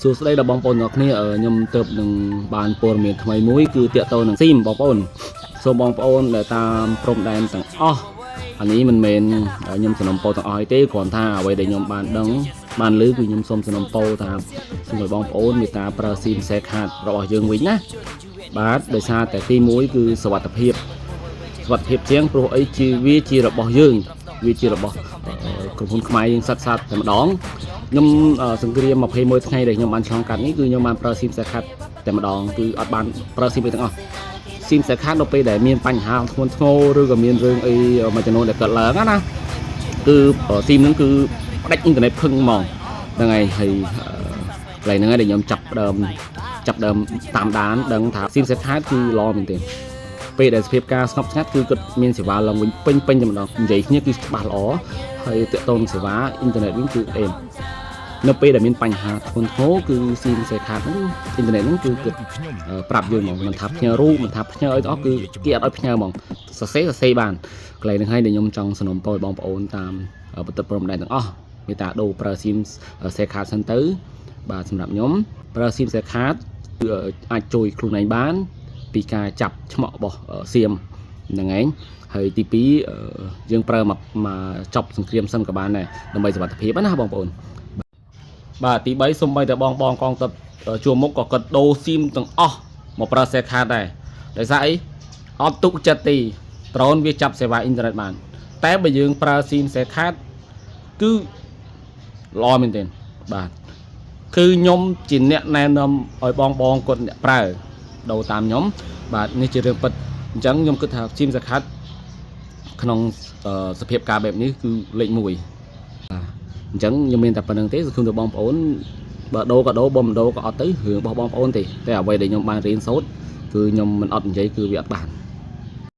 សួស្តីដល់បងប្អូនទាំងអស់គ្នាខ្ញុំទៅនឹងបានព័ត៌មានថ្មីមួយគឺតាក់ទងនឹងស៊ីមបងប្អូនសូមបងប្អូនដែលតាមព្រំដែនទាំងអស់អានេះមិនមែនខ្ញុំសំណពរទាំងអស់ទេគ្រាន់ថាអ្វីដែលខ្ញុំបានដឹងបានឮគឺខ្ញុំសូមសំណពរថាសូមឲ្យបងប្អូនមេត្តាប្រើស៊ីមសេខាតរបស់យើងវិញណាបាទដោយសារតែទី1គឺសុវត្ថិភាពជាងព្រោះអីវាជារបស់យើងវាជារបស់ក្រុមហ៊ុនខ្មែរយើងសាត់តែម្ដងខ្ញុំសង្គ្រាម21ថ្ងៃដែលខ្ញុំបានឆ្លងកាត់នេះគឺខ្ញុំបានប្រើស៊ីមសេខាតតែម្ដងគឺអត់បានប្រើស៊ីមអីទាំងអស់ស៊ីមសេខាតនៅពេលដែលមានបញ្ហាធ្ងន់ធ្ងរឬក៏មានរឿងអីមួយចំនួនដែលកើតឡើងណាគឺស៊ីមហ្នឹងគឺផ្ដាច់អ៊ីនធឺណិតភឹងហ្មងហ្នឹងហើយហើយកន្លែងហ្នឹងហើយដែលខ្ញុំចាប់ដើមតាមដានដឹងថាស៊ីមសេខាតគឺល្អមែនទេពេលដែលសភាពការស្ងប់ស្ងាត់គឺគាត់មានសេវាឡើងវិញពេញតែម្ដងនិយាយគ្នាគឺច្បាស់ល្អហើយតាក់ទងសេវាអ៊ីនធឺណិតវិញគឺអេមនៅពេលដែលមានបញ្ហាធ្ងន់ធ្ងរគឺស៊ីមសេខាតហ្នឹងអ៊ីនធឺណិតហ្នឹងគឺគាត់ប្រាប់យើងហ្មងមិនថាផ្ញើរូបមិនថាផ្ញើអីទាំងអស់គឺគេអត់ឲ្យផ្ញើហ្មងសរសេរបានកន្លែងហ្នឹងហើយដែលខ្ញុំចង់សំណូមពរបងប្អូនតាមបន្ទប់ព្រំដែនទាំងអស់មេត្តាដូរប្រើស៊ីមសេខាតសិនទៅបាទសម្រាប់ខ្ញុំប្រើស៊ីមសេខាតគឺអាចជួយខ្លួនឯងបានពីការចាប់ឆ្មក់របស់សៀមហ្នឹងឯងហើយទី2យើងប្រើមកចប់សង្គ្រាមសិនក៏បានដែរដើម្បីសុវត្ថិភាពណាបងប្អូនបាទទី3សូម្បីតែបងកងទ័ពជួរមុខក៏គាត់ដូរស៊ីមទាំងអស់មកប្រើសេខាតដែរដោយសារអីអត់ទុកចិត្តទេដ្រូនវាចាប់សេវាអ៊ីនធឺណិតបានតែបើយើងប្រើស៊ីមសេខាតគឺល្អមែនទែនបាទគឺខ្ញុំជាអ្នកណែនាំឲ្យបងគាត់អ្នកប្រើដូរតាមខ្ញុំបាទនេះជារឿងពិតអញ្ចឹងខ្ញុំគិតថាស៊ីមសេខាតក្នុងសភាពការបែបនេះគឺលេខ1បាទអញ្ចឹងខ្ញុំមានតែប៉ុណ្្នឹងទេសង្ឃឹមថាបងប្អូនបើដូរក៏ដូរបើមិនដូរក៏អត់ទៅរឿងរបស់បងប្អូនទេតែអ្វីដែលខ្ញុំបានរៀនសូត្រគឺខ្ញុំមិនអត់និយាយគឺវាអត់បាន